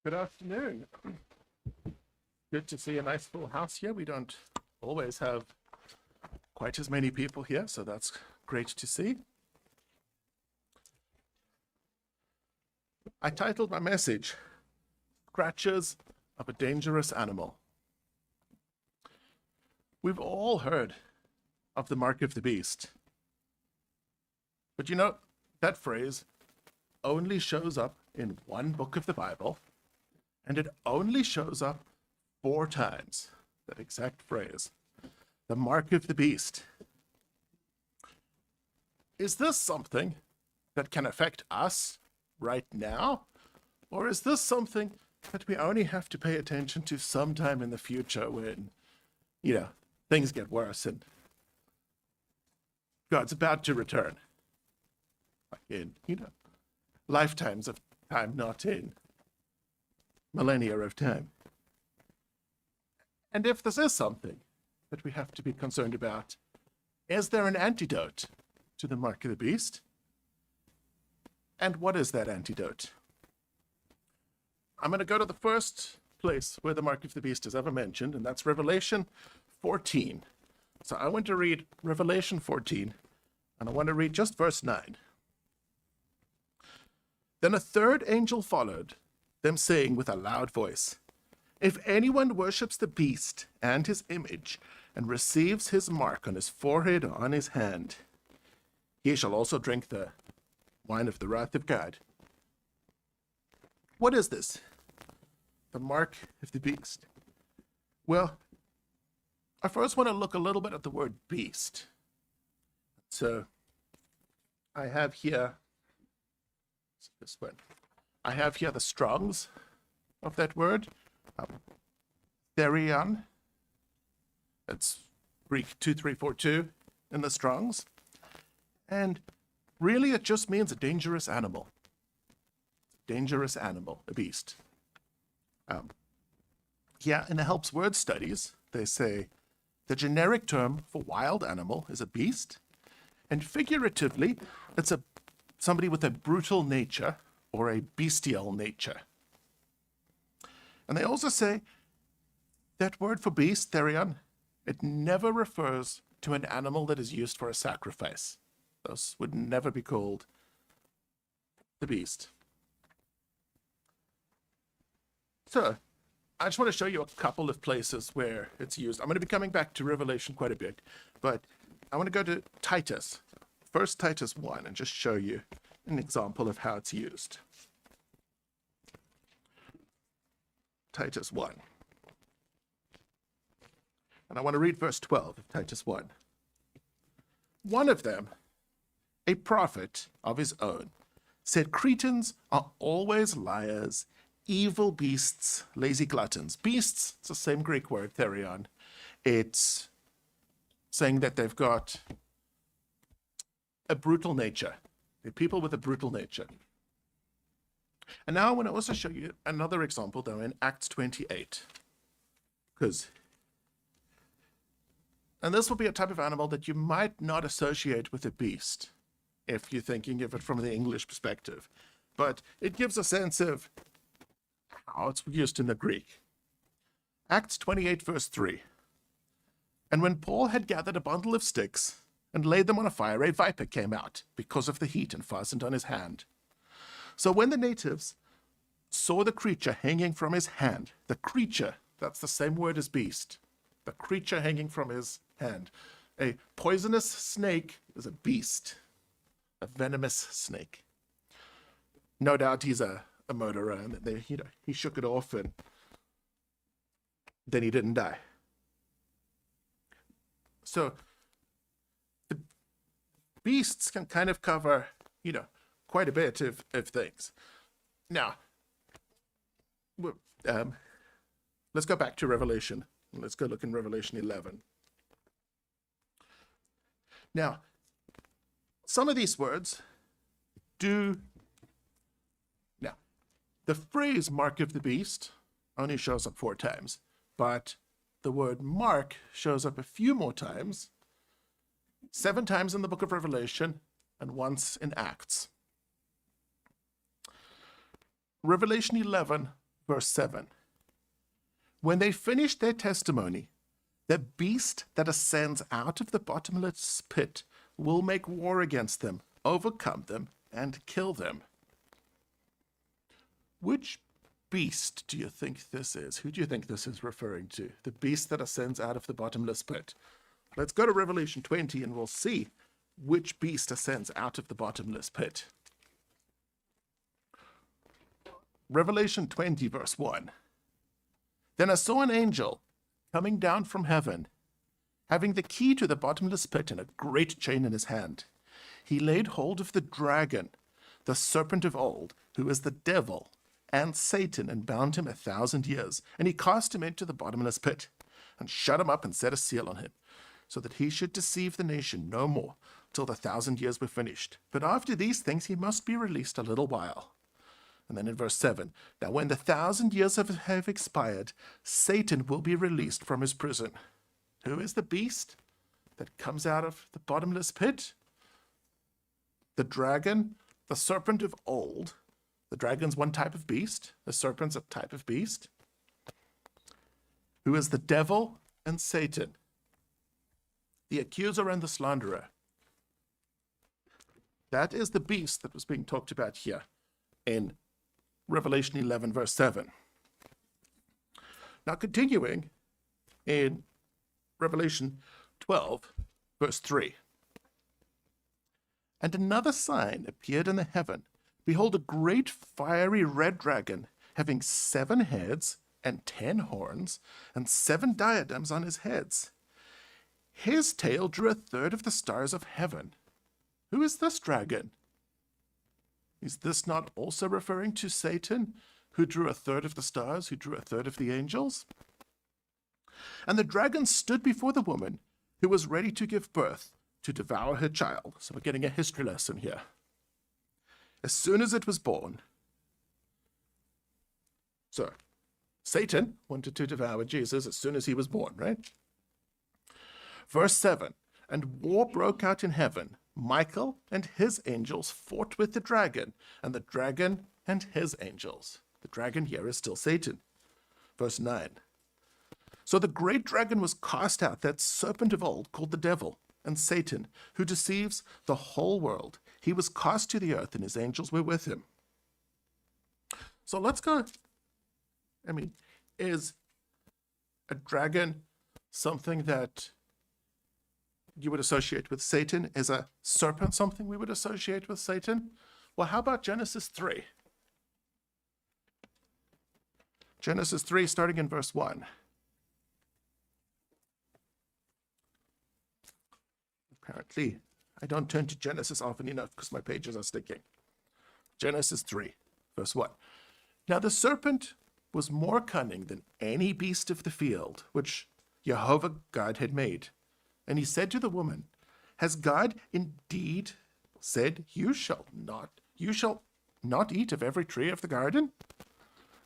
Good afternoon. Good to see a nice full house here. We don't always have quite as many people here, so that's great to see. I titled my message, Scratches of a Dangerous Animal. We've all heard of the mark of the beast. But you know, that phrase only shows up in one book of the Bible, and it only shows up 4 times, that exact phrase, the mark of the beast. Is this something that can affect us right now? Or is this something that we only have to pay attention to sometime in the future when, things get worse and God's about to return? Like in, lifetimes of time, not in millennia of time. And if this is something that we have to be concerned about, is there an antidote to the mark of the beast? And what is that antidote? I'm going to go to the first place where the mark of the beast is ever mentioned, and that's Revelation 14. So I want to read Revelation 14, and I want to read just verse 9. Then a third angel followed them, saying with a loud voice, "If anyone worships the beast and his image, and receives his mark on his forehead or on his hand, he shall also drink the wine of the wrath of God." What is this? The mark of the beast. Well, I first want to look a little bit at the word beast. So I have here this one. I have here the Strongs of that word, therion. It's Greek 2342 in the Strongs. And really it just means a dangerous animal. Dangerous animal, a beast. In the Helps Word Studies, they say the generic term for wild animal is a beast, and figuratively, it's somebody with a brutal nature or a bestial nature. And they also say that word for beast, therion, it never refers to an animal that is used for a sacrifice. Those would never be called the beast. So, I just want to show you a couple of places where it's used. I'm going to be coming back to Revelation quite a bit, but I want to go to Titus, 1 Titus 1, and just show you an example of how it's used. Titus 1. And I want to read verse 12 of Titus 1. One of them, a prophet of his own, said, "Cretans are always liars, evil beasts, lazy gluttons." Beasts, it's the same Greek word, therion. It's saying that they've got a brutal nature. They're people with a brutal nature. And now I want to also show you another example, though, in Acts 28. And this will be a type of animal that you might not associate with a beast, if you're thinking of it from the English perspective. But it gives a sense of how it's used in the Greek. Acts 28, verse 3. "And when Paul had gathered a bundle of sticks and laid them on a fire, a viper came out because of the heat and fastened on his hand. So when the natives saw the creature hanging from his hand," the creature, that's the same word as beast, the creature hanging from his hand. A poisonous snake is a beast, a venomous snake. No doubt he's a murderer, and he shook it off, and then he didn't die. So the beasts can kind of cover, quite a bit of things. Now, let's go back to Revelation. Let's go look in Revelation 11. Now, some of these words do... Now, the phrase mark of the beast only shows up 4 times, but the word mark shows up a few more times, 7 times in the book of Revelation and once in Acts. Revelation 11, verse 7. When they finish their testimony, the beast that ascends out of the bottomless pit will make war against them, overcome them, and kill them. Which beast do you think this is? Who do you think this is referring to? The beast that ascends out of the bottomless pit. Let's go to Revelation 20 and we'll see which beast ascends out of the bottomless pit. Revelation 20, verse 1. Then I saw an angel coming down from heaven, having the key to the bottomless pit and a great chain in his hand. He laid hold of the dragon, the serpent of old, who is the devil and Satan, and bound him 1,000 years. And he cast him into the bottomless pit, and shut him up and set a seal on him, so that he should deceive the nation no more, till the 1,000 years were finished. But after these things he must be released a little while. And then in verse 7, now when the 1,000 years have expired, Satan will be released from his prison. Who is the beast that comes out of the bottomless pit? The dragon, the serpent of old. The dragon's one type of beast. The serpent's a type of beast. Who is the devil and Satan, the accuser and the slanderer. That is the beast that was being talked about here in Revelation 11, verse 7. Now, continuing in Revelation 12, verse 3. And another sign appeared in the heaven. Behold, a great fiery red dragon, having 7 heads and 10 horns, and 7 diadems on his heads. His tail drew 1/3 of the stars of heaven. Who is this dragon? Is this not also referring to Satan, who drew 1/3 of the stars, who drew 1/3 of the angels? And the dragon stood before the woman, who was ready to give birth, to devour her child. So we're getting a history lesson here. As soon as it was born. So, Satan wanted to devour Jesus as soon as he was born, right? Verse 7, and war broke out in heaven. Michael and his angels fought with the dragon, and the dragon and his angels. The dragon here is still Satan. Verse 9. So the great dragon was cast out, that serpent of old, called the devil and Satan, who deceives the whole world. He was cast to the earth, and his angels were with him. So let's go. Is a dragon something that you would associate with Satan? Is a serpent something we would associate with Satan? Well, how about Genesis 3? Genesis 3, starting in verse 1. Apparently, I don't turn to Genesis often enough because my pages are sticking. Genesis 3, verse 1. Now the serpent was more cunning than any beast of the field, which Jehovah God had made. And he said to the woman, has God indeed said, you shall not eat of every tree of the garden?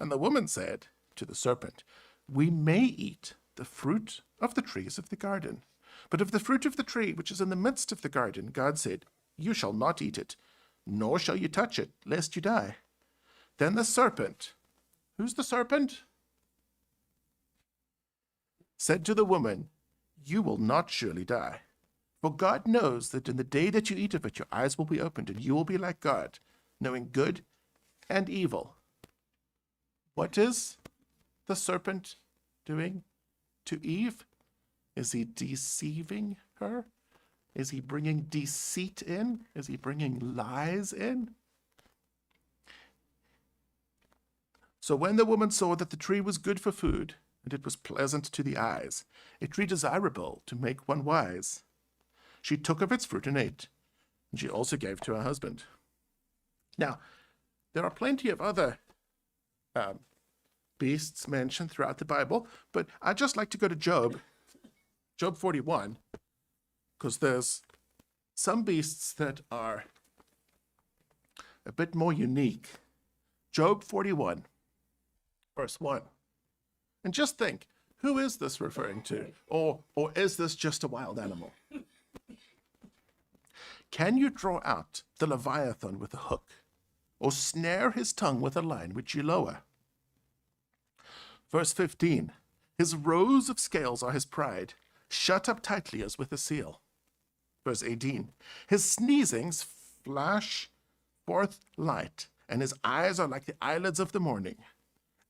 And the woman said to the serpent, we may eat the fruit of the trees of the garden. But of the fruit of the tree which is in the midst of the garden, God said, you shall not eat it, nor shall you touch it, lest you die. Then the serpent, who's the serpent? Said to the woman, you will not surely die. For God knows that in the day that you eat of it, your eyes will be opened, and you will be like God, knowing good and evil. What is the serpent doing to Eve? Is he deceiving her? Is he bringing deceit in? Is he bringing lies in? So when the woman saw that the tree was good for food, and it was pleasant to the eyes, a tree desirable to make one wise, she took of its fruit and ate, and she also gave to her husband. Now, there are plenty of other beasts mentioned throughout the Bible, but I'd just like to go to Job 41, because there's some beasts that are a bit more unique. Job 41, verse 1. And just think, who is this referring to? Or is this just a wild animal? Can you draw out the Leviathan with a hook, or snare his tongue with a line which you lower? Verse 15, his rows of scales are his pride, shut up tightly as with a seal. Verse 18, his sneezings flash forth light, and his eyes are like the eyelids of the morning.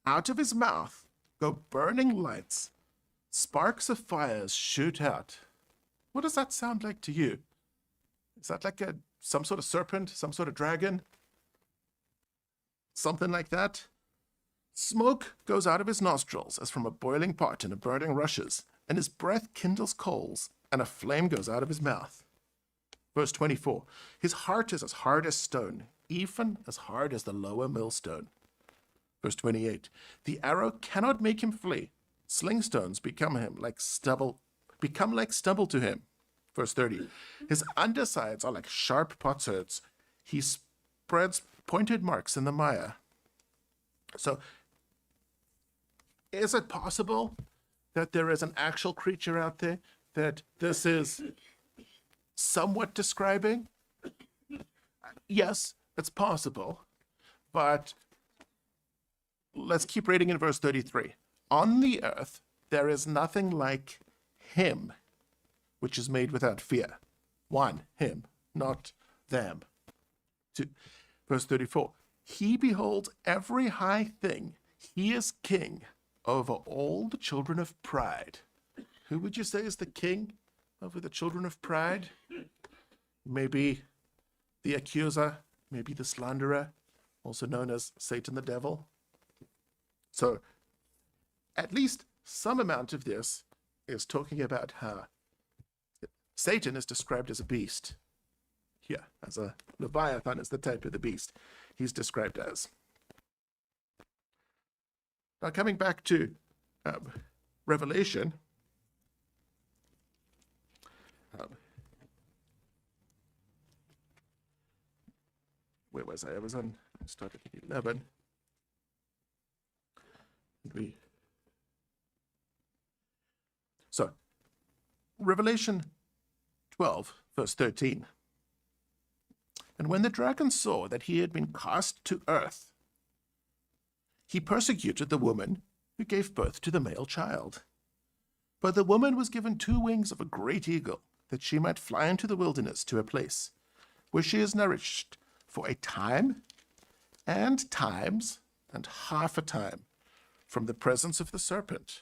Out of his mouth go burning lights, sparks of fires shoot out. What does that sound like to you? Is that like some sort of serpent, some sort of dragon? Something like that? Smoke goes out of his nostrils as from a boiling pot and a burning rushes, and his breath kindles coals, and a flame goes out of his mouth. Verse 24, his heart is as hard as stone, even as hard as the lower millstone. Verse 28, the arrow cannot make him flee. Sling stones become like stubble to him. Verse 30, his undersides are like sharp potsherds. He spreads pointed marks in the mire. So, is it possible that there is an actual creature out there that this is somewhat describing? Yes, it's possible. But let's keep reading in verse 33. On the earth, there is nothing like him, which is made without fear. One, him, not them. Two, verse 34. He beholds every high thing. He is king over all the children of pride. Who would you say is the king over the children of pride? Maybe the accuser, maybe the slanderer, also known as Satan the devil. So, at least some amount of this is talking about how Satan is described as a beast. Here, as a Leviathan is the type of the beast he's described as. Now, coming back to Revelation, where was I? I was on, I started at 11. So, Revelation 12, verse 13. And when the dragon saw that he had been cast to earth, he persecuted the woman who gave birth to the male child. But the woman was given 2 wings of a great eagle, that she might fly into the wilderness to a place where she is nourished for a time and times and half a time from the presence of the serpent.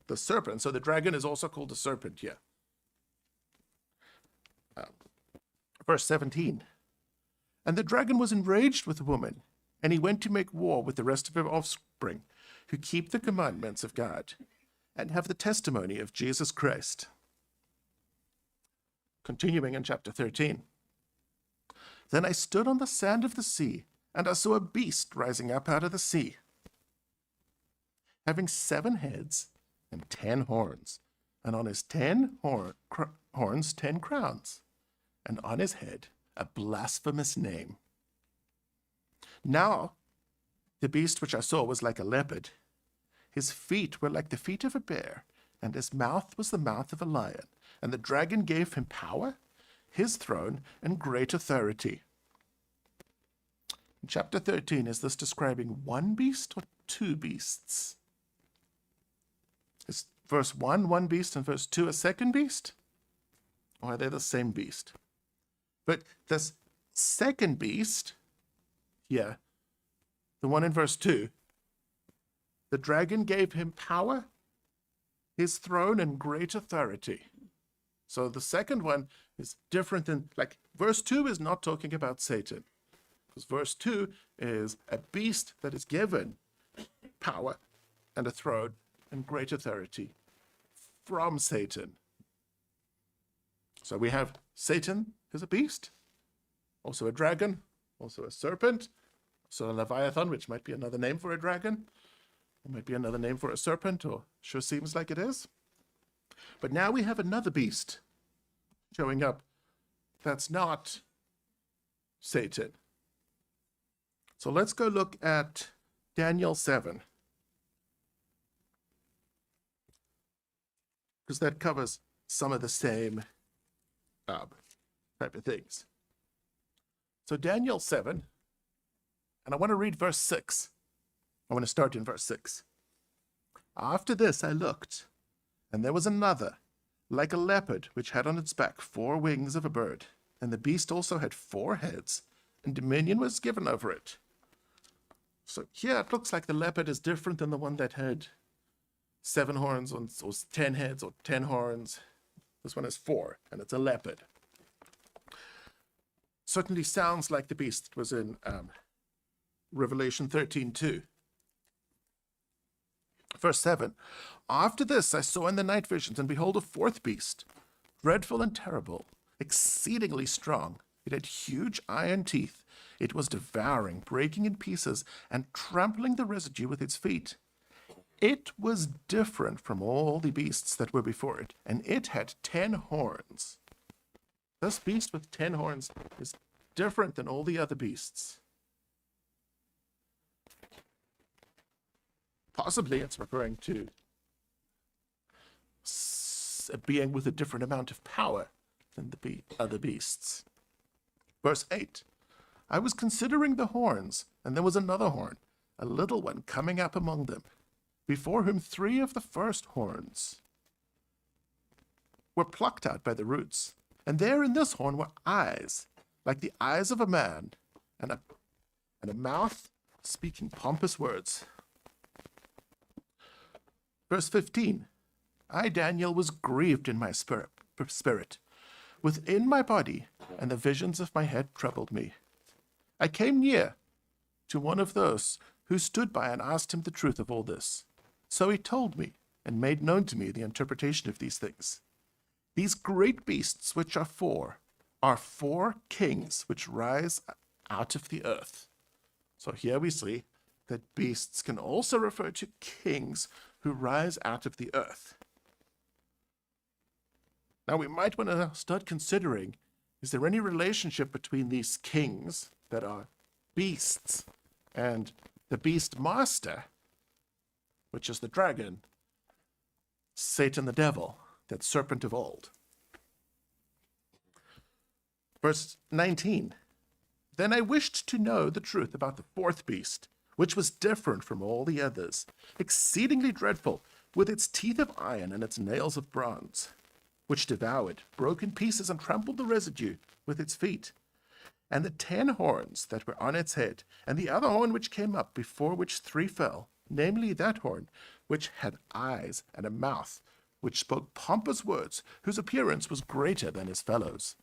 The serpent, so the dragon is also called the serpent here. Verse 17. And the dragon was enraged with the woman, and he went to make war with the rest of her offspring, who keep the commandments of God, and have the testimony of Jesus Christ. Continuing in chapter 13. Then I stood on the sand of the sea, and I saw a beast rising up out of the sea, having 7 heads and 10 horns, and on his 10 horns 10 crowns, and on his head a blasphemous name. Now the beast which I saw was like a leopard. His feet were like the feet of a bear, and his mouth was the mouth of a lion. And the dragon gave him power, his throne, and great authority. In chapter 13, is this describing one beast or 2 beasts? Is verse 1 one beast and verse 2 a second beast? Or are they the same beast? But this second beast, here, the one in verse 2, the dragon gave him power, his throne, and great authority. So the second one is different than, like, verse 2 is not talking about Satan. Because verse 2 is a beast that is given power and a throne and great authority from Satan. So we have Satan as a beast, also a dragon, also a serpent, also a Leviathan, which might be another name for a dragon, or might be another name for a serpent, or sure seems like it is. But now we have another beast showing up that's not Satan. So let's go look at Daniel 7. Because that covers some of the same type of things. So Daniel 7, and I want to read verse 6. I want to start in verse 6. After this I looked, and there was another, like a leopard, which had on its back 4 wings of a bird. And the beast also had 4 heads, and dominion was given over it. So here it looks like the leopard is different than the one that had 7 horns or 10 heads or 10 horns. This one has 4, and it's a leopard. Certainly sounds like the beast that was in Revelation 13:2. Verse 7, after this I saw in the night visions, and behold, a 4th beast, dreadful and terrible, exceedingly strong. It had huge iron teeth. It was devouring, breaking in pieces, and trampling the residue with its feet. It was different from all the beasts that were before it, and it had 10 horns. This beast with 10 horns is different than all the other beasts. Possibly it's referring to a being with a different amount of power than the other beasts. Verse 8, I was considering the horns, and there was another horn, a little one coming up among them, before whom 3 of the first horns were plucked out by the roots. And there in this horn were eyes, like the eyes of a man, and a mouth speaking pompous words. Verse 15, I, Daniel, was grieved in my spirit within my body, and the visions of my head troubled me. I came near to one of those who stood by and asked him the truth of all this. So he told me and made known to me the interpretation of these things. These great beasts which are 4 kings which rise out of the earth. So here we see that beasts can also refer to kings who rise out of the earth. Now we might want to start considering, is there any relationship between these kings that are beasts and the beast master, which is the dragon, Satan the devil, that serpent of old? Verse 19, then I wished to know the truth about the 4th beast, which was different from all the others, exceedingly dreadful, with its teeth of iron and its nails of bronze, which devoured, broke in pieces, and trampled the residue with its feet. And the 10 horns that were on its head, and the other horn which came up, before which 3 fell, namely that horn which had eyes and a mouth, which spoke pompous words, whose appearance was greater than his fellows.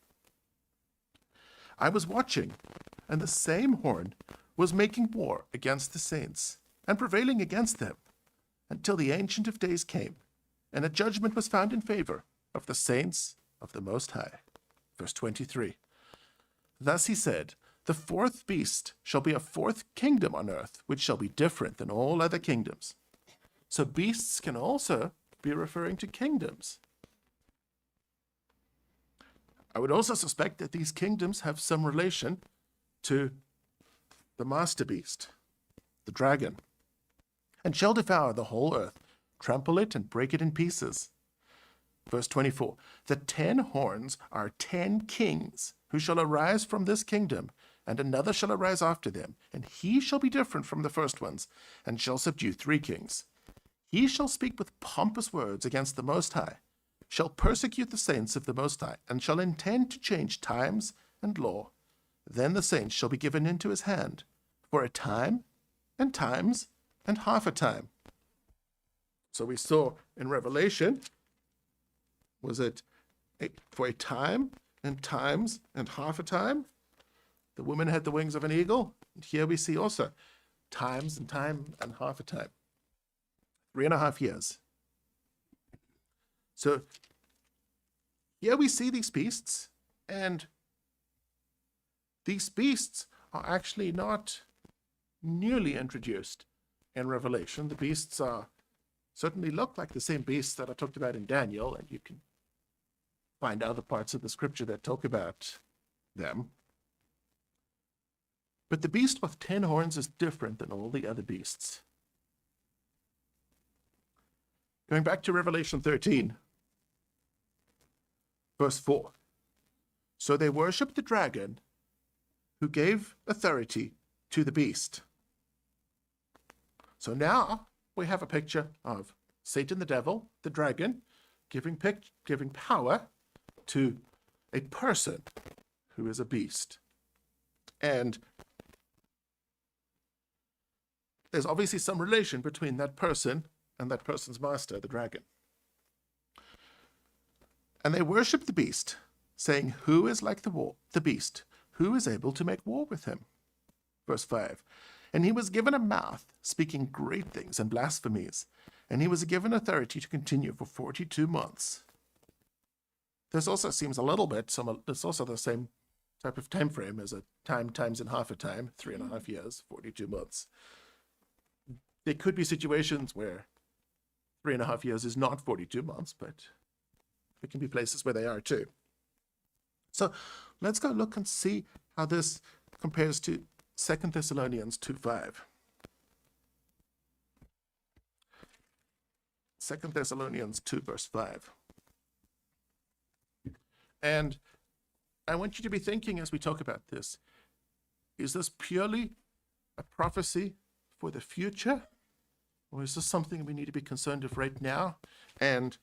I was watching, and the same horn was making war against the saints, and prevailing against them, until the Ancient of Days came, and a judgment was found in favor of the saints of the Most High. Verse 23. Thus he said, the 4th beast shall be a 4th kingdom on earth, which shall be different than all other kingdoms. So beasts can also be referring to kingdoms. I would also suspect that these kingdoms have some relation to the master beast, the dragon, and shall devour the whole earth, trample it, and break it in pieces. Verse 24, the 10 horns are 10 kings who shall arise from this kingdom, and another shall arise after them, and he shall be different from the first ones, and shall subdue 3 kings. He shall speak with pompous words against the Most High, shall persecute the saints of the Most High, and shall intend to change times and law. Then the saints shall be given into his hand, for a time, and times, and half a time. So we saw in Revelation, was it for a time, and times, and half a time? The woman had the wings of an eagle. And here we see also times and time and half a time. 3.5 years. So here we see these beasts, and these beasts are actually not newly introduced in Revelation. The beasts certainly look like the same beasts that I talked about in Daniel, and you can find other parts of the scripture that talk about them. But the beast with 10 horns is different than all the other beasts. Going back to Revelation 13, verse 4. So they worshipped the dragon, who gave authority to the beast. So now we have a picture of Satan, the devil, the dragon, giving power to a person who is a beast. And there's obviously some relation between that person and that person's master, the dragon. And they worship the beast, saying, "Who is like the beast? Who is able to make war with him?" Verse 5. And he was given a mouth, speaking great things and blasphemies, and he was given authority to continue for 42 months. This also seems a little bit, it's also the same type of time frame as a time times in half a time, 3.5 years, 42 months. There could be situations where 3.5 years is not 42 months, but there can be places where they are too. So let's go look and see how this compares to 2 Thessalonians 2:5. 2 Thessalonians 2 verse 5. And I want you to be thinking as we talk about this, is this purely a prophecy for the future? Or is this something we need to be concerned with right now? And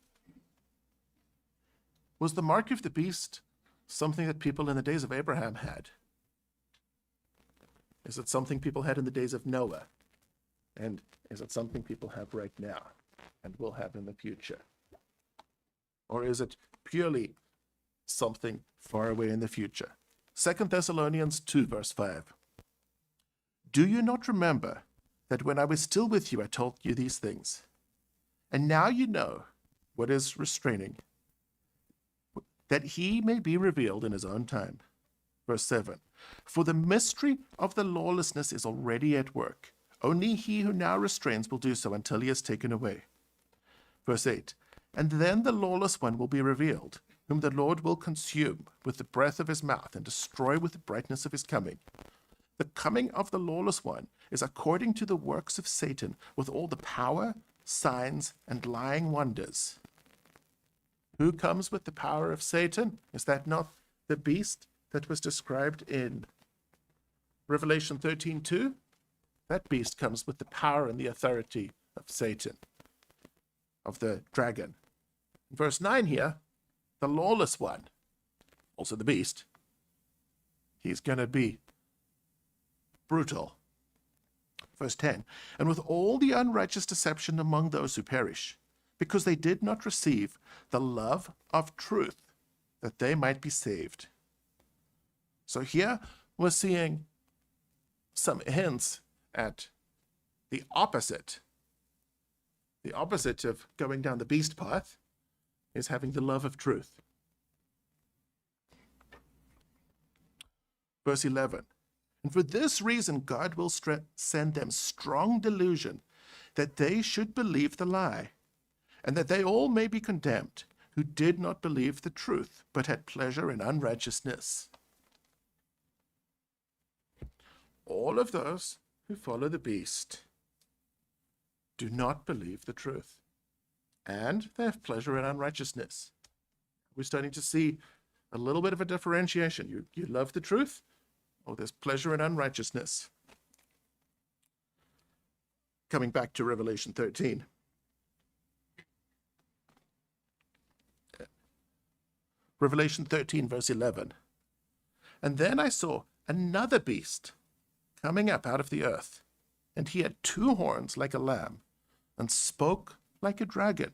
was the mark of the beast something that people in the days of Abraham had? Is it something people had in the days of Noah? And is it something people have right now and will have in the future? Or is it purely something far away in the future? 2 Thessalonians 2 verse 5. Do you not remember that when I was still with you, I told you these things? And now you know what is restraining, that he may be revealed in his own time. Verse 7. For the mystery of the lawlessness is already at work. Only he who now restrains will do so until he is taken away. Verse 8. And then the lawless one will be revealed, whom the Lord will consume with the breath of his mouth and destroy with the brightness of his coming. The coming of the lawless one is according to the works of Satan, with all the power, signs, and lying wonders. Who comes with the power of Satan? Is that not the beast that was described in Revelation 13:2? That beast comes with the power and the authority of Satan, of the dragon. In verse 9 here, the lawless one, also the beast, he's going to be brutal. Verse 10, and with all the unrighteous deception among those who perish, because they did not receive the love of truth, that they might be saved. So here we're seeing some hints at the opposite. The opposite of going down the beast path is having the love of truth. Verse 11, and for this reason God will send them strong delusion, that they should believe the lie, and that they all may be condemned, who did not believe the truth, but had pleasure in unrighteousness. All of those who follow the beast do not believe the truth, and they have pleasure in unrighteousness. We're starting to see a little bit of a differentiation. You love the truth, or there's pleasure in unrighteousness. Coming back to Revelation 13. Revelation 13, verse 11. And then I saw another beast coming up out of the earth, and he had 2 horns like a lamb, and spoke like a dragon.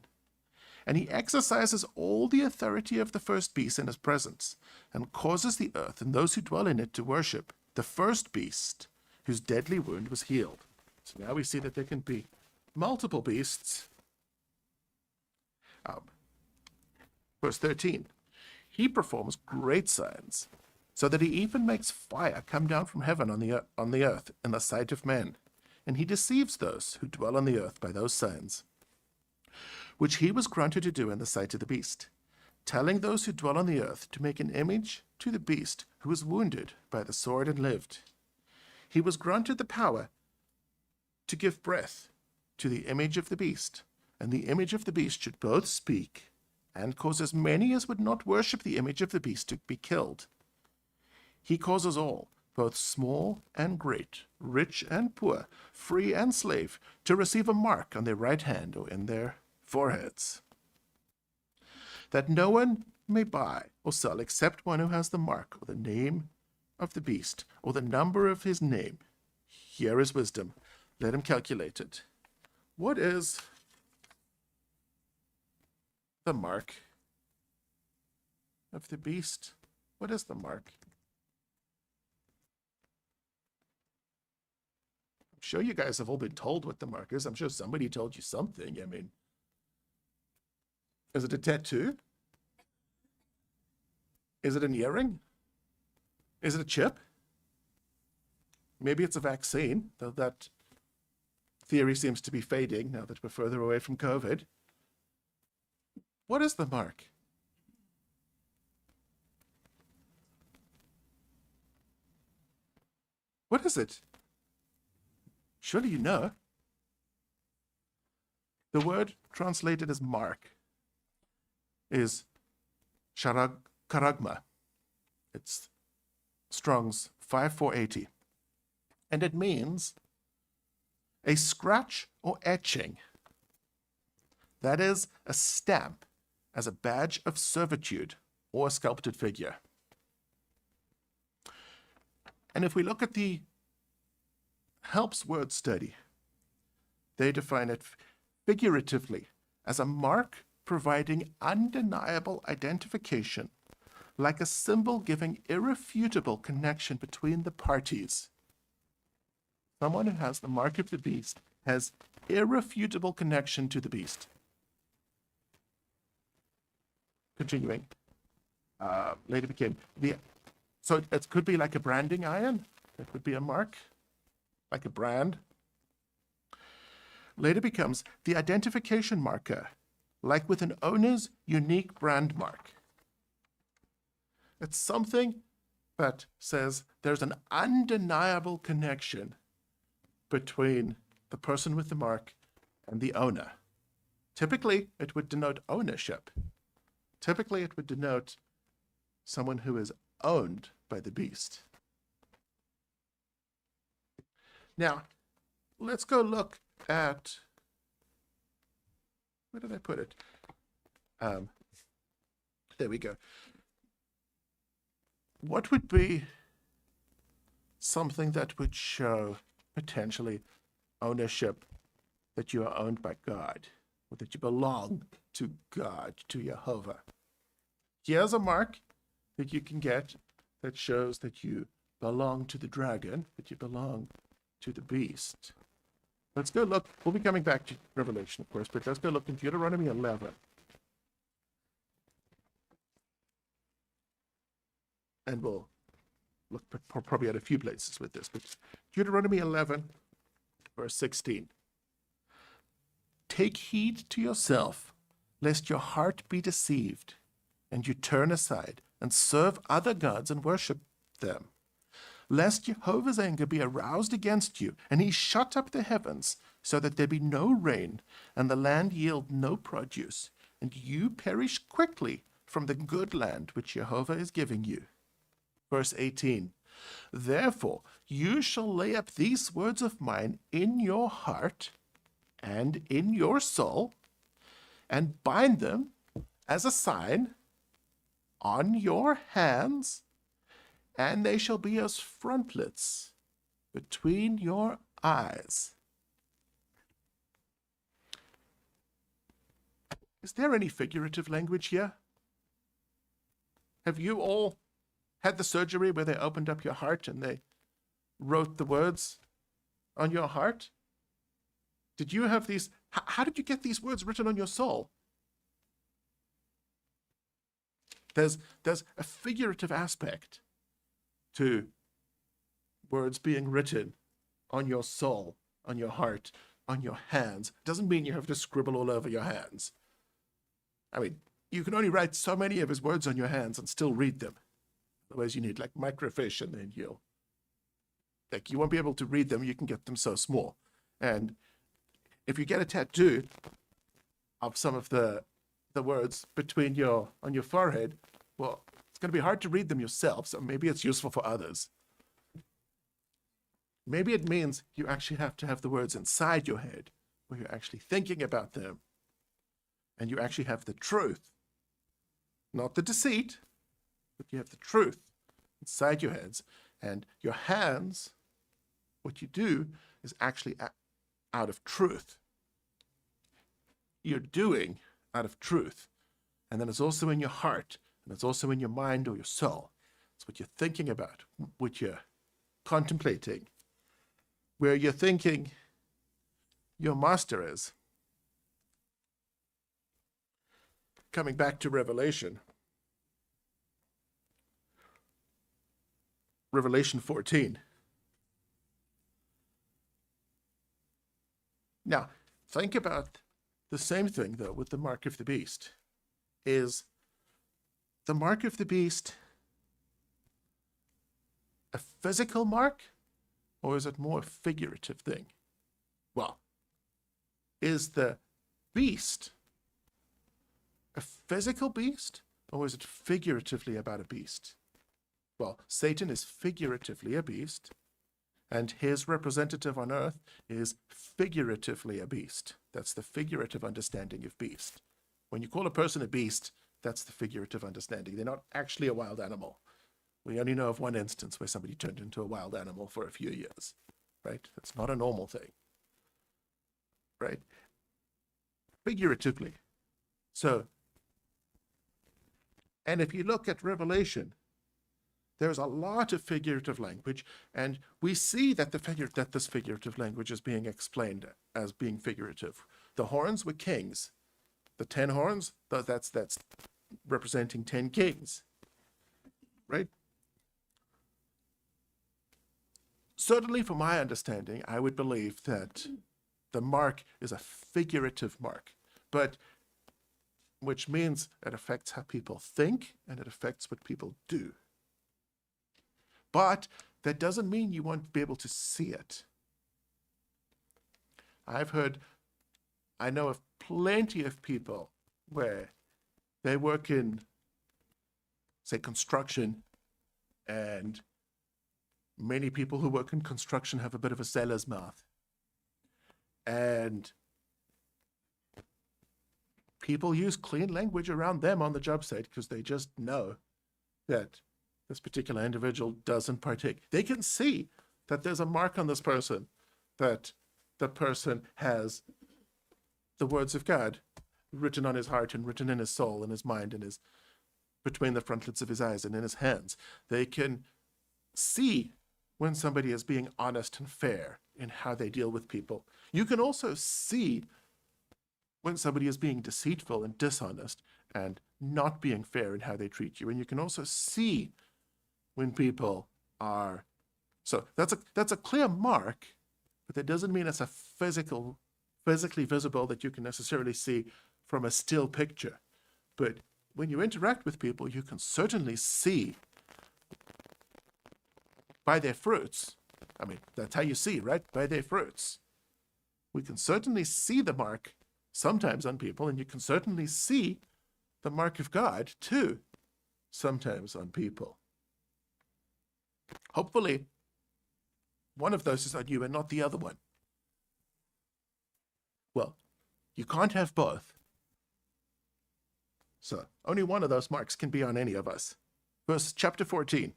And he exercises all the authority of the first beast in his presence, and causes the earth and those who dwell in it to worship the first beast, whose deadly wound was healed. So now we see that there can be multiple beasts. Verse 13. He performs great signs, so that he even makes fire come down from heaven on the earth in the sight of men. And he deceives those who dwell on the earth by those signs, which he was granted to do in the sight of the beast, telling those who dwell on the earth to make an image to the beast who was wounded by the sword and lived. He was granted the power to give breath to the image of the beast, and the image of the beast should both speak and cause as many as would not worship the image of the beast to be killed. He causes all, both small and great, rich and poor, free and slave, to receive a mark on their right hand or in their foreheads, that no one may buy or sell except one who has the mark or the name of the beast or the number of his name. Here is wisdom. Let him calculate it. What is the mark of the beast? What is the mark? I'm sure you guys have all been told what the mark is. I'm sure somebody told you something. I mean, is it a tattoo? Is it an earring? Is it a chip? Maybe it's a vaccine, though that theory seems to be fading now that we're further away from COVID. What is the mark? What is it? Surely you know. The word translated as mark is karagma. It's Strong's 5480. And it means a scratch or etching. That is a stamp as a badge of servitude or a sculpted figure. And if we look at the Helps word study, they define it figuratively as a mark providing undeniable identification, like a symbol giving irrefutable connection between the parties. Someone who has the mark of the beast has irrefutable connection to the beast. Continuing, later became so it could be like a branding iron. It could be a mark, like a brand. Later becomes the identification marker, like with an owner's unique brand mark. It's something that says there's an undeniable connection between the person with the mark and the owner. Typically, it would denote ownership. Typically, it would denote someone who is owned by the beast. Now, let's go look at, where did I put it? There we go. What would be something that would show potentially ownership, that you are owned by God, or that you belong to God, to Jehovah? Here's a mark that you can get that shows that you belong to the dragon, that you belong to the beast. Let's go look. We'll be coming back to Revelation, of course, but let's go look in Deuteronomy 11. And we'll look probably at a few places with this, but Deuteronomy 11, verse 16. Take heed to yourself, lest your heart be deceived, and you turn aside and serve other gods and worship them, lest Jehovah's anger be aroused against you, and he shut up the heavens, so that there be no rain, and the land yield no produce, and you perish quickly from the good land which Jehovah is giving you. Verse 18. Therefore you shall lay up these words of mine in your heart and in your soul, and bind them as a sign on your hands, and they shall be as frontlets between your eyes. Is there any figurative language here? Have you all had the surgery where they opened up your heart and they wrote the words on your heart? Did you have these? How did you get these words written on your soul? There's a figurative aspect to words being written on your soul, on your heart, on your hands. It doesn't mean you have to scribble all over your hands. I mean, you can only write so many of his words on your hands and still read them. Otherwise you need like microfiche, and then you won't be able to read them. You can get them so small. And if you get a tattoo of some of the words on your forehead, well, it's going to be hard to read them yourself, so maybe it's useful for others. Maybe it means you actually have to have the words inside your head, where you're actually thinking about them, and you actually have the truth, not the deceit, but you have the truth inside your heads. And your hands, what you do is actually out of truth. You're doing out of truth. And then it's also in your heart, and it's also in your mind or your soul. It's what you're thinking about, what you're contemplating, where you're thinking your master is. Coming back to Revelation 14. Now, think about the same thing, though, with the mark of the beast. Is the mark of the beast a physical mark, or is it more a figurative thing? Well, is the beast a physical beast, or is it figuratively about a beast? Well, Satan is figuratively a beast, and his representative on earth is figuratively a beast. That's the figurative understanding of beast. When you call a person a beast, that's the figurative understanding. They're not actually a wild animal. We only know of one instance where somebody turned into a wild animal for a few years, right? That's not a normal thing, right? Figuratively. So, and if you look at Revelation, there's a lot of figurative language, and we see that this figurative language is being explained as being figurative. The horns were kings. The 10 horns, that's representing 10 kings, right? Certainly, from my understanding, I would believe that the mark is a figurative mark, but which means it affects how people think and it affects what people do. But that doesn't mean you won't be able to see it. I know of plenty of people where they work in, say, construction, and many people who work in construction have a bit of a sailor's mouth. And people use clean language around them on the job site because they just know that this particular individual doesn't partake. They can see that there's a mark on this person, that the person has the words of God written on his heart and written in his soul and his mind and between the frontlets of his eyes and in his hands. They can see when somebody is being honest and fair in how they deal with people. You can also see when somebody is being deceitful and dishonest and not being fair in how they treat you. And you can also see when people are, so that's a clear mark, but that doesn't mean it's a physically visible that you can necessarily see from a still picture. But when you interact with people, you can certainly see by their fruits. I mean, that's how you see, right? By their fruits. We can certainly see the mark sometimes on people, and you can certainly see the mark of God too sometimes on people. Hopefully, one of those is on you and not the other one. Well, you can't have both. So, only one of those marks can be on any of us. Chapter 14.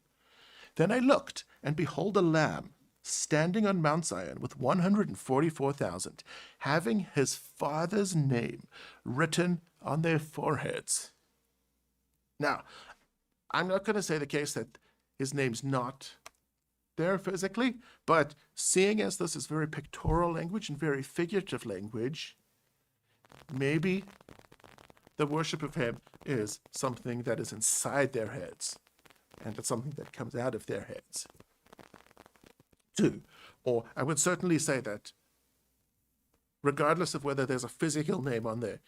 Then I looked, and behold a lamb, standing on Mount Zion with 144,000, having his father's name written on their foreheads. Now, I'm not going to say the case that his name's not there physically, but seeing as this is very pictorial language and very figurative language, maybe the worship of him is something that is inside their heads, and it's something that comes out of their heads too. Or I would certainly say that regardless of whether there's a physical name on there,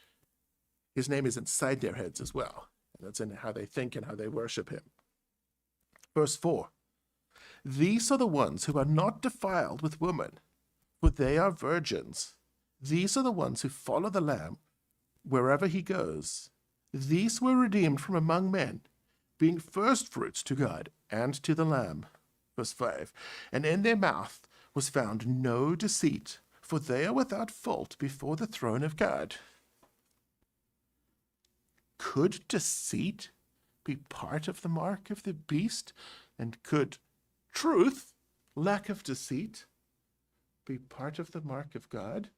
his name is inside their heads as well. And that's in how they think and how they worship him. Verse 4. These are the ones who are not defiled with woman, for they are virgins. These are the ones who follow the Lamb wherever he goes. These were redeemed from among men, being firstfruits to God and to the Lamb. Verse 5. And in their mouth was found no deceit, for they are without fault before the throne of God. Could deceit be part of the mark of the beast? And could truth, lack of deceit, be part of the mark of God?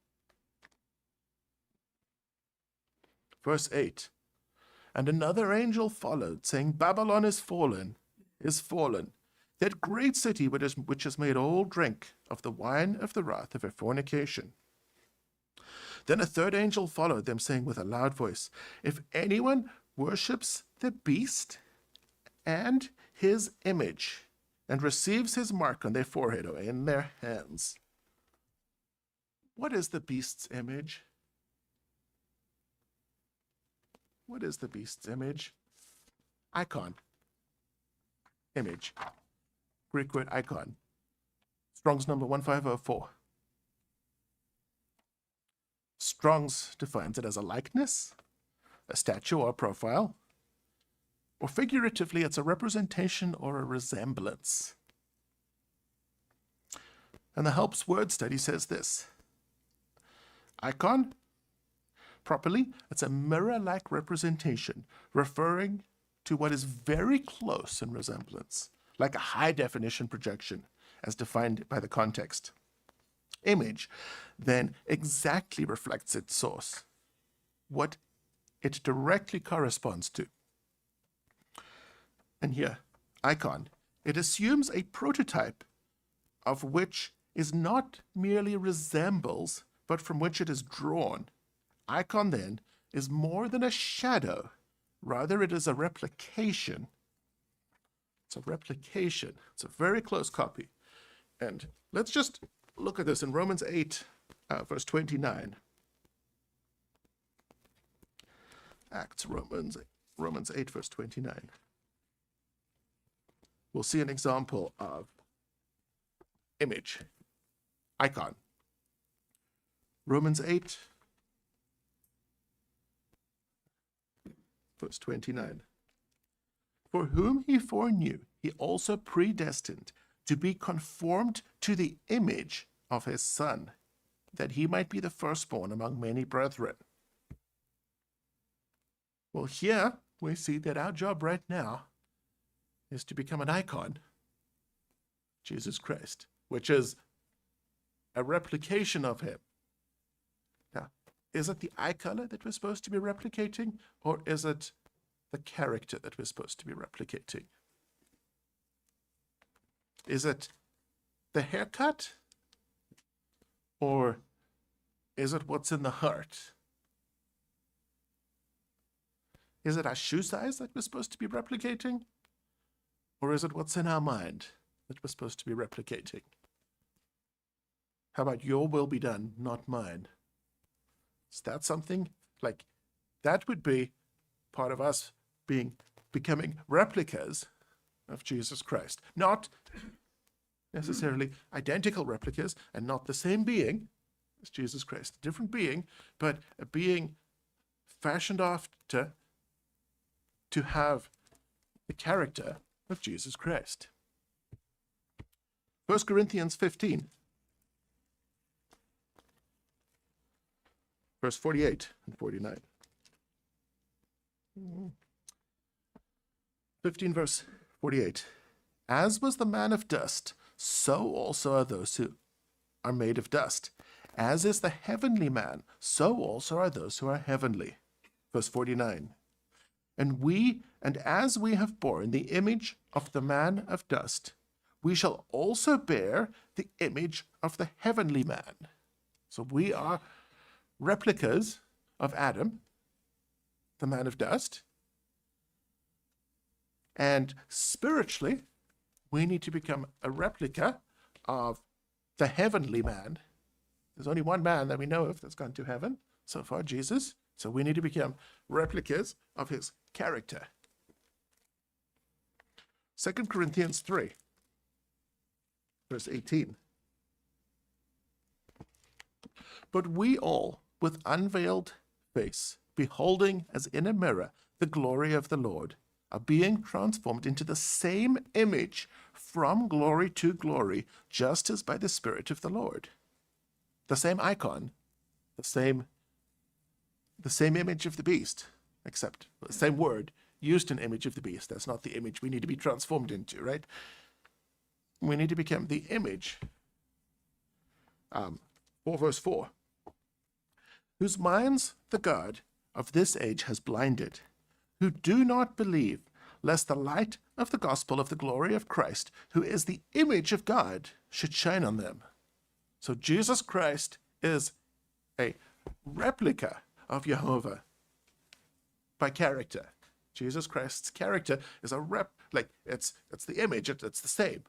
Verse 8, and another angel followed, saying, Babylon is fallen, that great city which has made all drink of the wine of the wrath of her fornication. Then a third angel followed them, saying with a loud voice, if anyone worships the beast and his image, and receives his mark on their forehead or in their hands. What is the beast's image? What is the beast's image? Icon. Image. Greek word icon. Strong's number 1504. Strong's defines it as a likeness, a statue or a profile, or figuratively, it's a representation or a resemblance. And the Helps Word Study says this. Icon, properly, it's a mirror-like representation referring to what is very close in resemblance, like a high-definition projection, as defined by the context. Image then exactly reflects its source, what it directly corresponds to. And here, icon, it assumes a prototype of which is not merely resembles, but from which it is drawn. Icon, then, is more than a shadow. Rather, it is a replication. It's a replication. It's a very close copy. And let's just look at this in Romans 8, verse 29. Romans 8, verse 29. We'll see an example of image, icon. Romans 8, verse 29. For whom he foreknew, he also predestined to be conformed to the image of his Son, that he might be the firstborn among many brethren. Well, here we see that our job right now is to become an icon, Jesus Christ, which is a replication of him. Now, is it the eye color that we're supposed to be replicating, or is it the character that we're supposed to be replicating? Is it the haircut, or is it what's in the heart? Is it our shoe size that we're supposed to be replicating, or is it what's in our mind that we're supposed to be replicating? How about your will be done, not mine? Is that something? Like, that would be part of us becoming replicas of Jesus Christ. Not necessarily identical replicas and not the same being as Jesus Christ. A different being, but a being fashioned after to have the character of Jesus Christ. 1 Corinthians 15, verse 48 and 49. 15 verse 48. As was the man of dust, so also are those who are made of dust. As is the heavenly man, so also are those who are heavenly. Verse 49. And as we have borne the image of the man of dust, we shall also bear the image of the heavenly man. So we are replicas of Adam, the man of dust. And spiritually, we need to become a replica of the heavenly man. There's only one man that we know of that's gone to heaven so far, Jesus. So we need to become replicas of his character. 2 Corinthians 3, verse 18. But we all, with unveiled face, beholding as in a mirror the glory of the Lord, are being transformed into the same image from glory to glory, just as by the Spirit of the Lord. The same icon, the same image of the beast, except the same word used in image of the beast. That's not the image we need to be transformed into, right? We need to become the image. 4 verse 4. Whose minds the God of this age has blinded, who do not believe, lest the light of the gospel of the glory of Christ, who is the image of God, should shine on them. So Jesus Christ is a replica of Jehovah by character. Jesus Christ's character is it's the image, it's the same.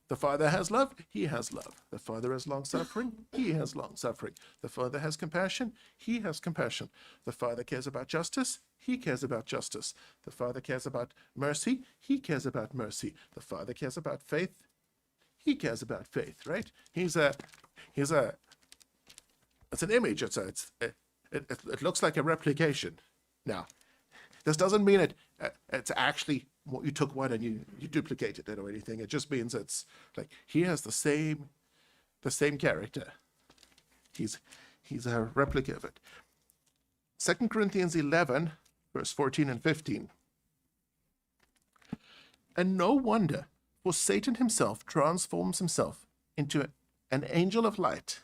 The Father has love, he has love. The Father has long-suffering, he has long-suffering. The Father has compassion, he has compassion. The Father cares about justice, he cares about justice. The Father cares about mercy, he cares about mercy. The Father cares about faith, he cares about faith, right? It's an image. It looks like a replication. Now, this doesn't mean it's actually what you took one and you duplicated it or anything. It just means it's like he has the same character. He's a replica of it. 2 Corinthians 11, verse 14 and 15. And no wonder, for Satan himself transforms himself into an angel of light.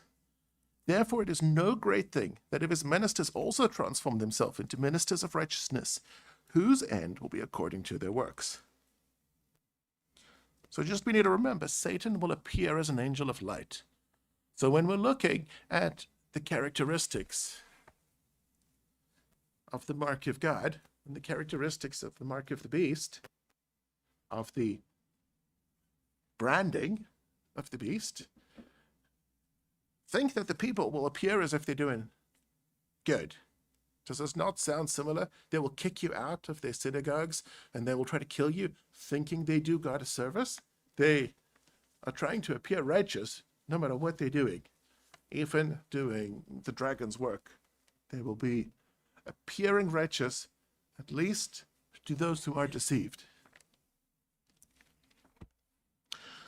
Therefore it is no great thing that if his ministers also transform themselves into ministers of righteousness, whose end will be according to their works. So just we need to remember, Satan will appear as an angel of light. So when we're looking at the characteristics of the mark of God and the characteristics of the mark of the beast, of the branding of the beast, think that the people will appear as if they're doing good. Does this not sound similar? They will kick you out of their synagogues and they will try to kill you, thinking they do God a service. They are trying to appear righteous no matter what they're doing. Even doing the dragon's work, they will be appearing righteous, at least to those who are deceived.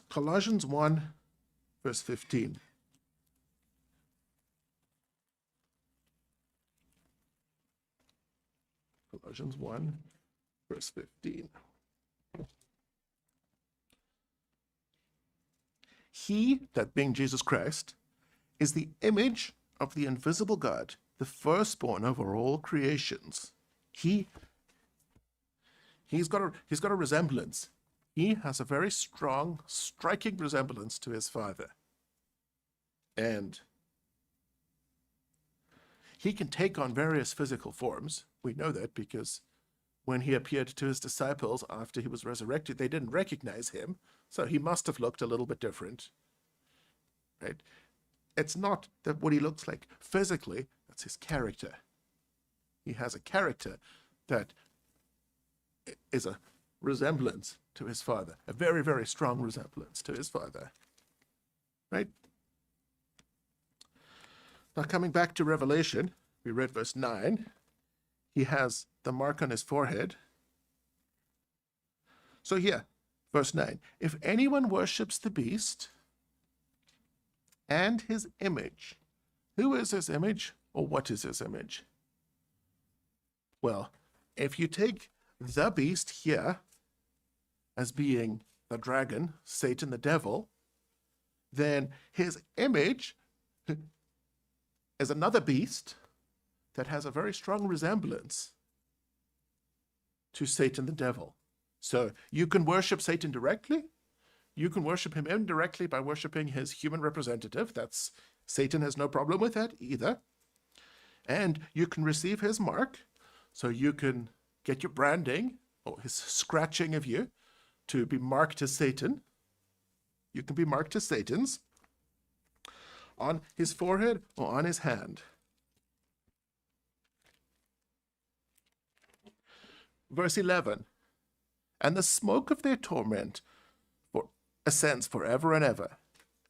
Colossians 1, verse 15. Colossians 1, verse 15. He, that being Jesus Christ, is the image of the invisible God, the firstborn over all creations. He's got a resemblance. He has a very strong, striking resemblance to his Father. And he can take on various physical forms. We know that because when he appeared to his disciples after he was resurrected, they didn't recognize him, so he must have looked a little bit different, right? It's not that what he looks like physically, that's his character. He has a character that is a resemblance to his Father, a very, very strong resemblance to his Father, right? Now, coming back to Revelation, we read verse 9. He has the mark on his forehead. So here, verse 9. If anyone worships the beast and his image, who is his image or what is his image? Well, if you take the beast here as being the dragon, Satan the devil, then his image is another beast that has a very strong resemblance to Satan the devil. So you can worship Satan directly. You can worship him indirectly by worshiping his human representative. Satan has no problem with that either. And you can receive his mark. So you can get your branding or his scratching of you to be marked as Satan. You can be marked as Satan's on his forehead or on his hand. Verse 11, and the smoke of their torment ascends forever and ever.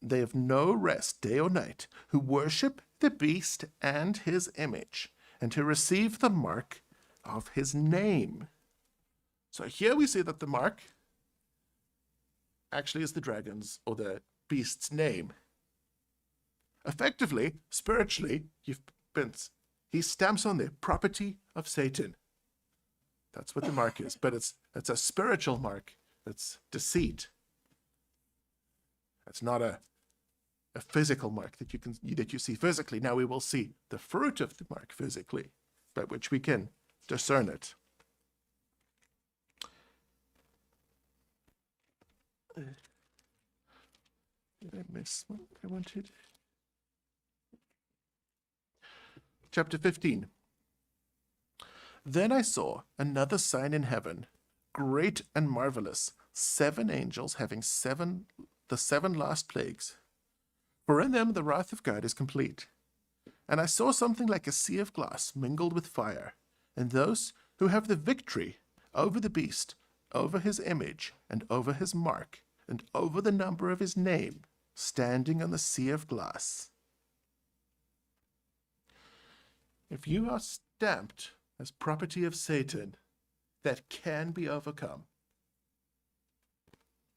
They have no rest day or night, who worship the beast and his image, and who receive the mark of his name. So here we see that the mark actually is the dragon's or the beast's name. Effectively, spiritually, he stamps on the property of Satan. That's what the mark is, but it's a spiritual mark. It's deceit. It's not a physical mark that you see physically. Now we will see the fruit of the mark physically, by which we can discern it. Did I miss what I wanted? Chapter 15. Then I saw another sign in heaven, great and marvelous, 7 angels having the 7 last plagues. For in them the wrath of God is complete. And I saw something like a sea of glass mingled with fire, and those who have the victory over the beast, over his image, and over his mark, and over the number of his name, standing on the sea of glass. If you are stamped as property of Satan, that can be overcome.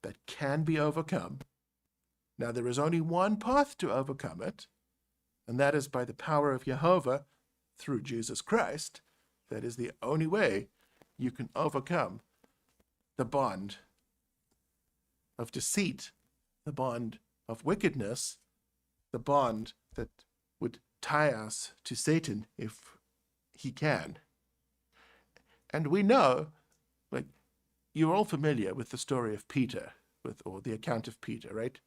That can be overcome. Now, there is only one path to overcome it, and that is by the power of Jehovah through Jesus Christ. That is the only way you can overcome the bond of deceit, the bond of wickedness, the bond that would tie us to Satan if he can. And we know, like, you're all familiar with the story of Peter, or the account of Peter, right?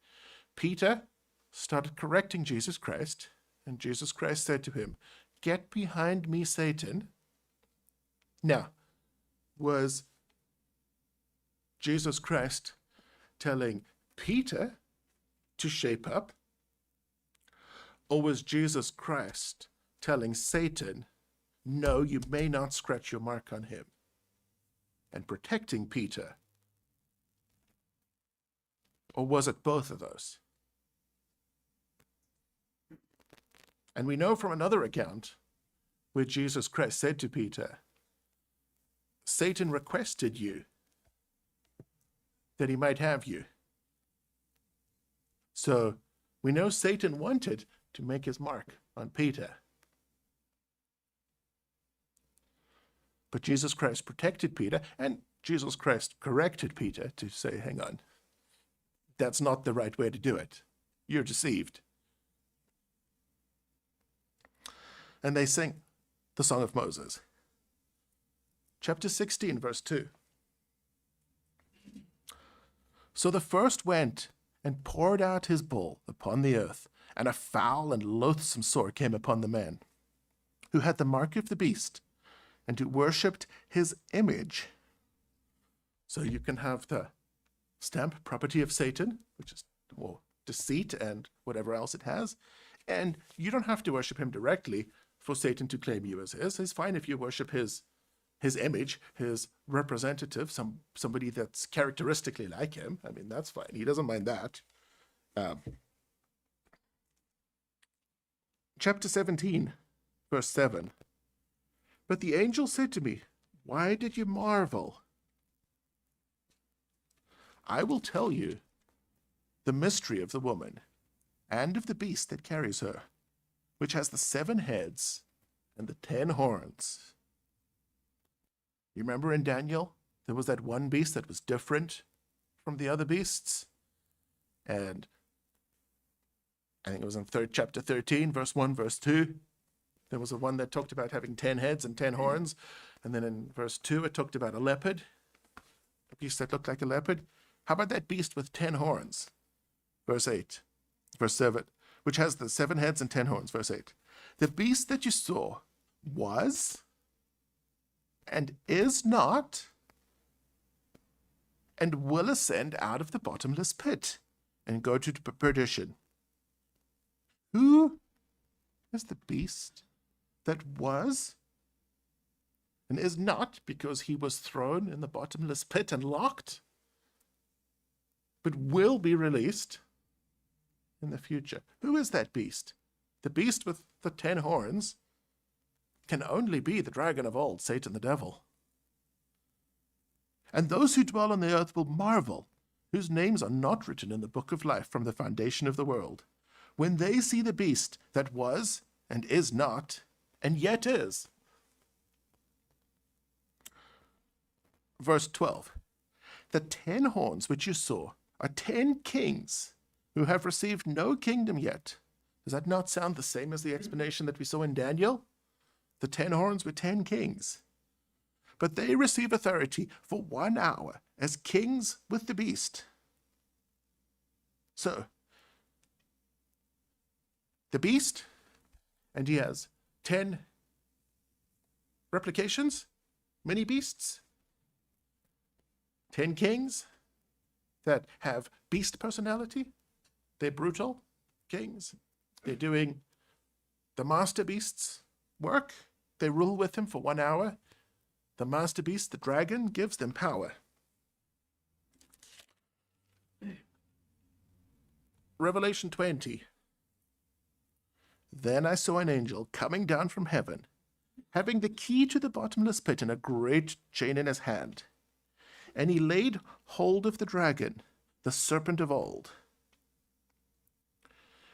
Peter started correcting Jesus Christ, and Jesus Christ said to him, "Get behind me, Satan." Now, was Jesus Christ telling Peter to shape up? Or was Jesus Christ telling Satan, no, you may not scratch your mark on him, and protecting Peter? Or was it both of those? And we know from another account where Jesus Christ said to Peter, Satan requested you that he might have you. So we know Satan wanted to make his mark on Peter. But Jesus Christ protected Peter, and Jesus Christ corrected Peter to say, hang on, that's not the right way to do it. You're deceived. And they sing the Song of Moses. Chapter 16, verse 2. So the first went and poured out his bowl upon the earth, and a foul and loathsome sore came upon the man, who had the mark of the beast, and who worshipped his image. So you can have the stamp property of Satan, which is deceit and whatever else it has, and you don't have to worship him directly for Satan to claim you as his. It's fine if you worship his image, his representative, somebody that's characteristically like him. I mean, that's fine. He doesn't mind that. Chapter 17, verse 7. But the angel said to me, why did you marvel? I will tell you the mystery of the woman and of the beast that carries her, which has the 7 heads and the 10 horns. You remember in Daniel, there was that one beast that was different from the other beasts? And I think it was in chapter 13, verse 1, verse 2. There was a one that talked about having 10 heads and 10 horns. And then in verse 2, it talked about a leopard, a beast that looked like a leopard. How about that beast with 10 horns? Verse 8, verse 7, which has the 7 heads and 10 horns, verse 8. The beast that you saw was and is not, and will ascend out of the bottomless pit and go to perdition. Who is the beast that was and is not, because he was thrown in the bottomless pit and locked, but will be released in the future? Who is that beast? The beast with the 10 horns can only be the dragon of old, Satan the devil. And those who dwell on the earth will marvel, whose names are not written in the book of life from the foundation of the world, when they see the beast that was and is not, and yet is. Verse 12. The 10 horns which you saw are 10 kings who have received no kingdom yet. Does that not sound the same as the explanation that we saw in Daniel? The 10 horns were 10 kings. But they receive authority for 1 hour as kings with the beast. So, the beast, and he has 10 replications, mini beasts, 10 kings that have beast personality. They're brutal kings. They're doing the master beast's work. They rule with him for 1 hour. The master beast, the dragon, gives them power. Revelation 20. Then I saw an angel coming down from heaven, having the key to the bottomless pit and a great chain in his hand. And he laid hold of the dragon, the serpent of old,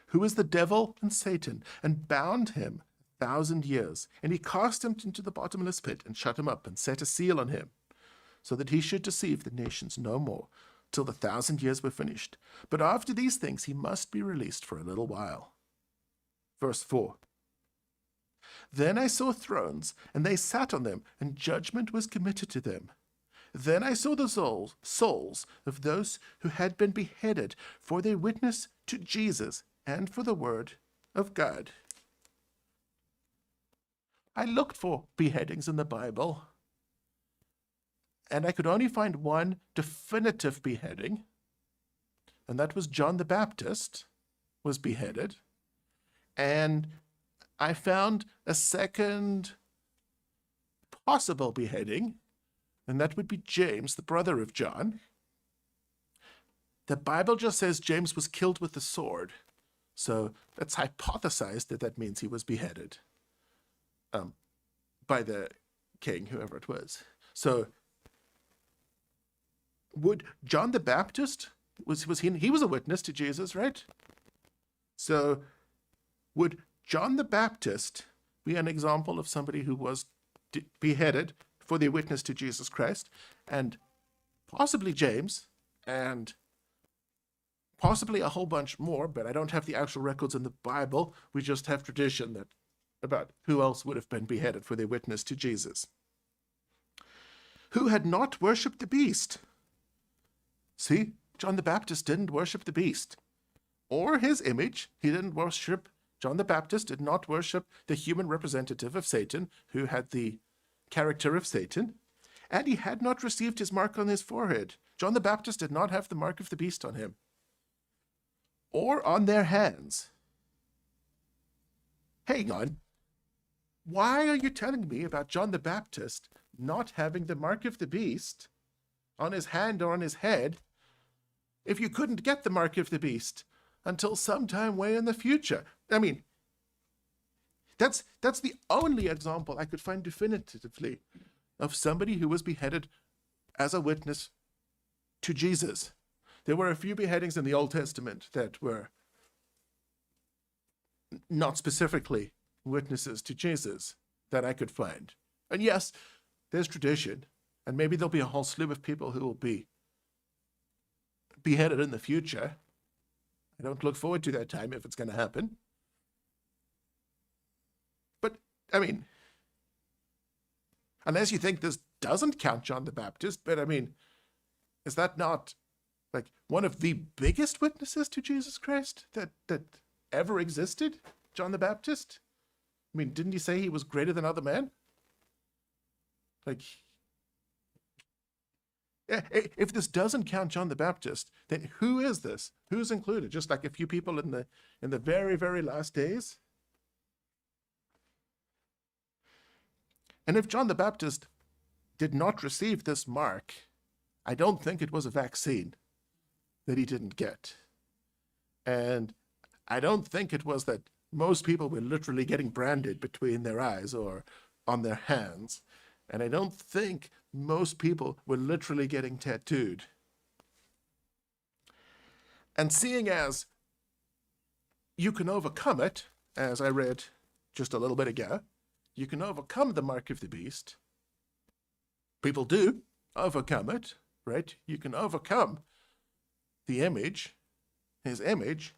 who is the devil and Satan, and bound him 1,000 years. And he cast him into the bottomless pit and shut him up and set a seal on him, so that he should deceive the nations no more, till the 1,000 years were finished. But after these things he must be released for a little while. Verse 4. Then I saw thrones, and they sat on them, and judgment was committed to them. Then I saw the souls of those who had been beheaded for their witness to Jesus and for the word of God. I looked for beheadings in the Bible, and I could only find one definitive beheading, and that was John the Baptist was beheaded. And I found a second possible beheading, and that would be James, the brother of John. The Bible just says James was killed with the sword, so let's hypothesize that that means he was beheaded by the king, whoever it was. So would John the Baptist, he was a witness to Jesus, right? So would John the Baptist be an example of somebody who was beheaded for their witness to Jesus Christ, and possibly James, and possibly a whole bunch more, but I don't have the actual records in the Bible. We just have tradition that about who else would have been beheaded for their witness to Jesus. Who had not worshipped the beast. See, John the Baptist didn't worship the beast or his image. He didn't worship, John the Baptist did not worship the human representative of Satan, who had the character of Satan, and he had not received his mark on his forehead. John the Baptist did not have the mark of the beast on him or on their hands. Hang on. Why are you telling me about John the Baptist not having the mark of the beast on his hand or on his head if you couldn't get the mark of the beast until sometime way in the future? I mean, that's the only example I could find definitively of somebody who was beheaded as a witness to Jesus. There were a few beheadings in the Old Testament that were not specifically witnesses to Jesus that I could find. And yes, there's tradition, and maybe there'll be a whole slew of people who will be beheaded in the future. I don't look forward to that time if it's going to happen. But, I mean, unless you think this doesn't count John the Baptist, but I mean, is that not like one of the biggest witnesses to Jesus Christ that ever existed? John the Baptist? I mean, didn't he say he was greater than other men? Like, if this doesn't count John the Baptist, then who is this? Who's included? Just like a few people in the very, very last days? And if John the Baptist did not receive this mark, I don't think it was a vaccine that he didn't get. And I don't think it was that most people were literally getting branded between their eyes or on their hands. And I don't think most people were literally getting tattooed. And seeing as you can overcome it, as I read just a little bit ago, you can overcome the mark of the beast. People do overcome it, right? You can overcome the image, his image.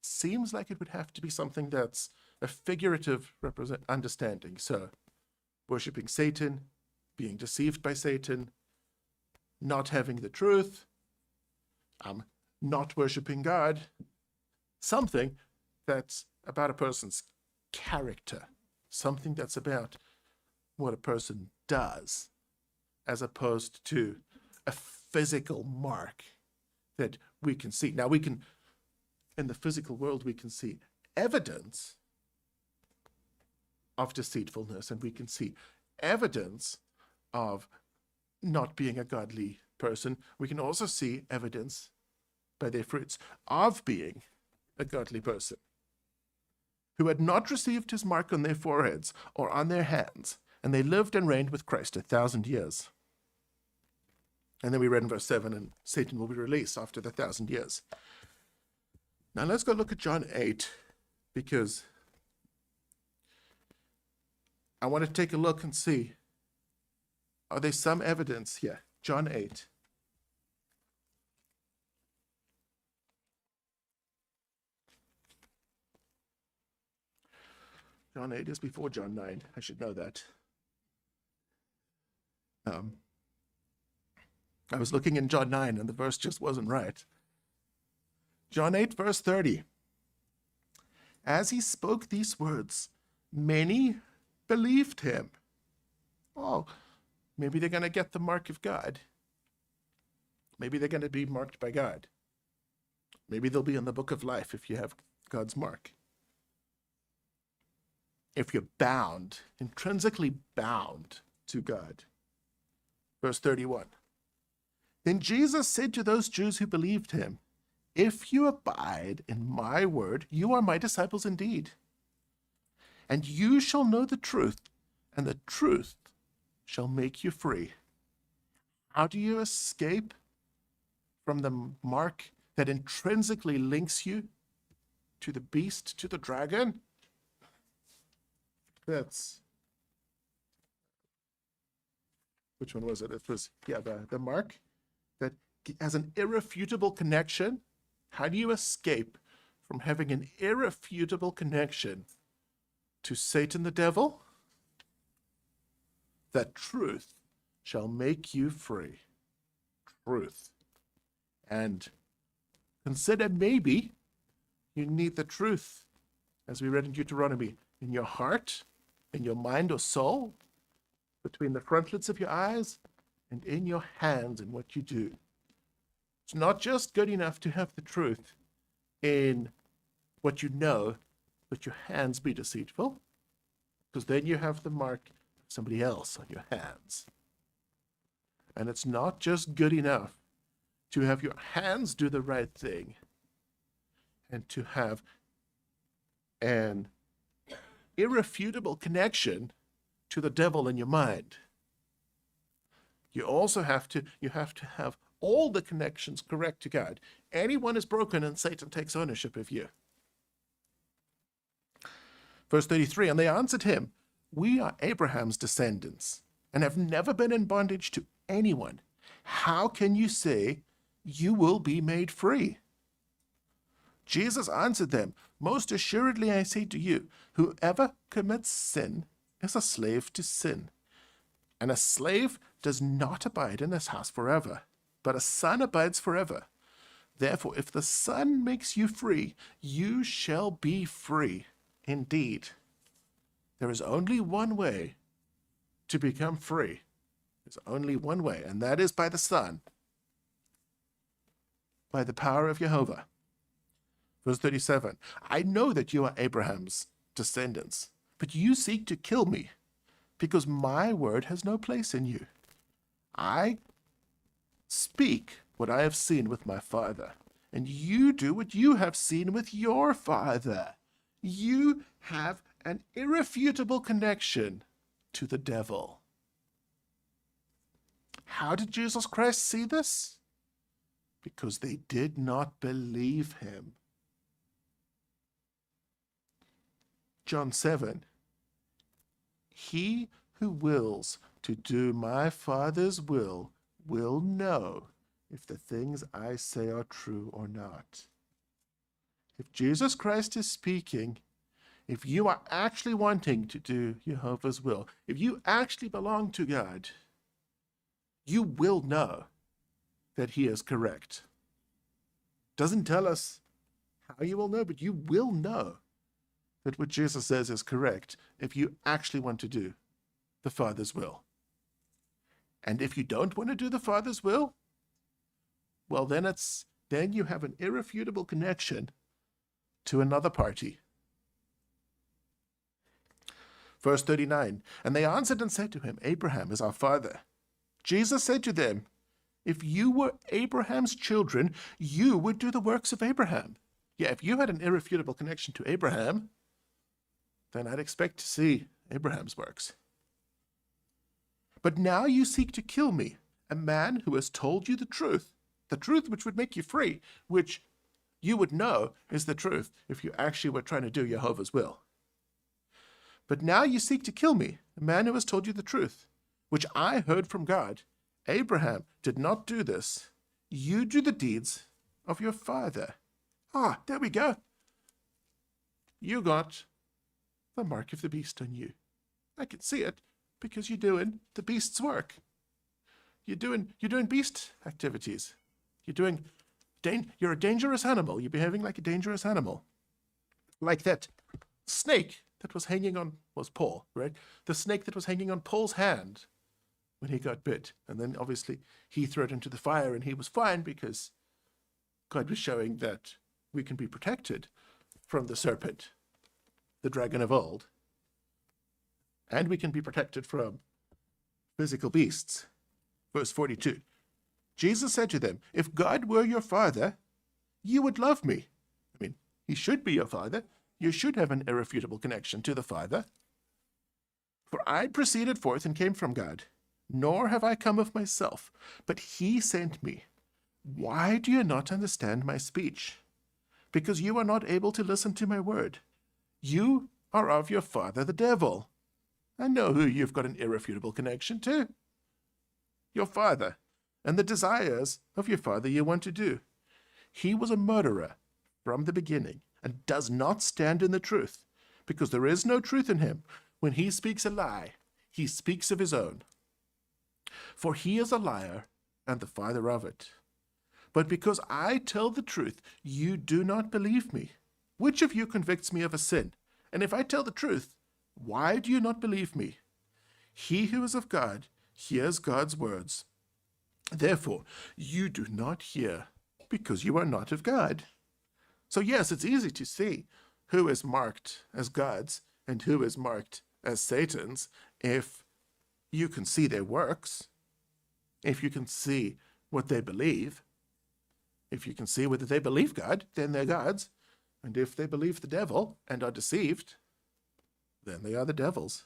Seems like it would have to be something that's a figurative understanding. So, worshipping Satan, being deceived by Satan, not having the truth, not worshipping God, something that's about a person's character, something that's about what a person does, as opposed to a physical mark that we can see. Now, we can, in the physical world, we can see evidence of deceitfulness, and we can see evidence of not being a godly person. We can also see evidence by their fruits of being a godly person, who had not received his mark on their foreheads or on their hands, and they lived and reigned with Christ 1,000 years. And then we read in verse 7, and Satan will be released after the 1,000 years. Now let's go look at John 8, because I want to take a look and see, are there some evidence here? John 8. John 8 is before John 9. I should know that. I was looking in John 9 and the verse just wasn't right. John 8, verse 30. As he spoke these words, many believed him. Oh, maybe they're going to get the mark of God. Maybe they're going to be marked by God. Maybe they'll be in the book of life if you have God's mark. If you're bound, intrinsically bound to God. Verse 31. Then Jesus said to those Jews who believed him, if you abide in my word, you are my disciples indeed. And you shall know the truth, and the truth shall make you free. How do you escape from the mark that intrinsically links you to the beast, to the dragon? That's, which one was it? It was, the mark that has an irrefutable connection. How do you escape from having an irrefutable connection to Satan the devil? That truth shall make you free. Truth. And consider maybe you need the truth, as we read in Deuteronomy, in your heart, in your mind or soul, between the frontlets of your eyes, and in your hands in what you do. It's not just good enough to have the truth in what you know, but your hands be deceitful, because then you have the mark of somebody else on your hands. And it's not just good enough to have your hands do the right thing and to have an irrefutable connection to the devil in your mind. You also have to have all the connections correct to God. Anyone is broken and Satan takes ownership of you. Verse 33, and they answered him, we are Abraham's descendants and have never been in bondage to anyone. How can you say you will be made free? Jesus answered them, most assuredly I say to you, whoever commits sin is a slave to sin. And a slave does not abide in his house forever, but a son abides forever. Therefore, if the Son makes you free, you shall be free indeed. There is only one way to become free. There's only one way, and that is by the Son, by the power of Jehovah. Verse 37, I know that you are Abraham's descendants, but you seek to kill me, because my word has no place in you. I speak what I have seen with my father, and you do what you have seen with your father. You have an irrefutable connection to the devil. How did Jesus Christ see this? Because they did not believe him. John 7. He who wills to do my Father's will know if the things I say are true or not. If Jesus Christ is speaking, if you are actually wanting to do Jehovah's will, if you actually belong to God, you will know that he is correct. Doesn't tell us how you will know, but you will know that what Jesus says is correct if you actually want to do the Father's will. And if you don't want to do the Father's will, well, then you have an irrefutable connection to another party. Verse 39, and they answered and said to him, Abraham is our father. Jesus said to them, if you were Abraham's children, you would do the works of Abraham. Yeah, if you had an irrefutable connection to Abraham, then I'd expect to see Abraham's works. But now you seek to kill me, a man who has told you the truth which would make you free, which you would know is the truth if you actually were trying to do Jehovah's will. But now you seek to kill me, a man who has told you the truth, which I heard from God. Abraham did not do this. You do the deeds of your father. Ah, there we go. You got the mark of the beast on you. I can see it because you're doing the beast's work. You're doing beast activities. You're a dangerous animal. You're behaving like a dangerous animal. Like that snake that was Paul, right? The snake that was hanging on Paul's hand when he got bit. And then obviously he threw it into the fire and he was fine because God was showing that we can be protected from the serpent, the dragon of old. And we can be protected from physical beasts. Verse 42. Jesus said to them, if God were your father, you would love me. I mean, he should be your father. You should have an irrefutable connection to the Father. For I proceeded forth and came from God, nor have I come of myself, but he sent me. Why do you not understand my speech? Because you are not able to listen to my word. You are of your father the devil. I know who you've got an irrefutable connection to. Your father, and the desires of your father you want to do. He was a murderer from the beginning, and does not stand in the truth, because there is no truth in him. When he speaks a lie, he speaks of his own. For he is a liar and the father of it. But because I tell the truth, you do not believe me. Which of you convicts me of a sin? And if I tell the truth, why do you not believe me? He who is of God hears God's words. Therefore, you do not hear, because you are not of God. So yes, it's easy to see who is marked as God's and who is marked as Satan's if you can see their works, if you can see what they believe. If you can see whether they believe God, then they're God's. And if they believe the devil and are deceived, then they are the devil's.